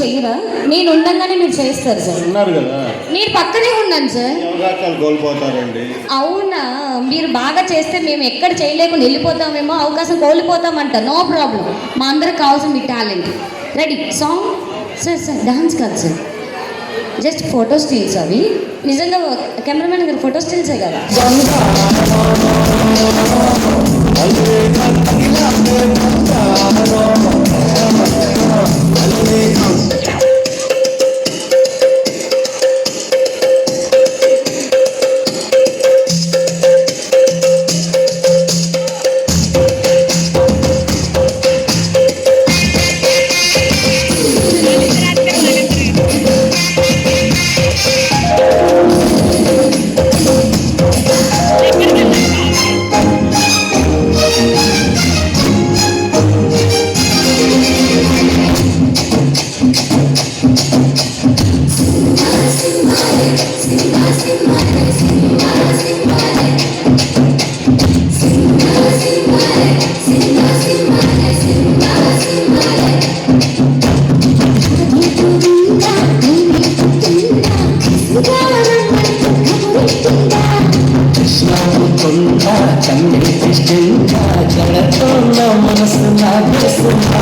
చెయ్యరా? నేను ఉండగానే మీరు చేస్తారు సార్. ఉన్నారు కదా, మీరు పక్కనే ఉన్నాను సార్. అవకాశాలు కోల్పోతారండి. అవునా, మీరు బాగా చేస్తే మేము ఎక్కడ చేయలేకుండా వెళ్ళిపోతామేమో, అవకాశం కోల్పోతామంట. నో ప్రాబ్లం, మా అందరికి కావాల్సిన మీ talent. Ready song sir. Sir dance కాదు సార్, జస్ట్ ఫోటో స్టిల్స్ అవి. నిజంగా కెమెరామెన్ గారు ఫోటో స్టిల్సే కదా. జడతో మనసు నాగేస్తున్నా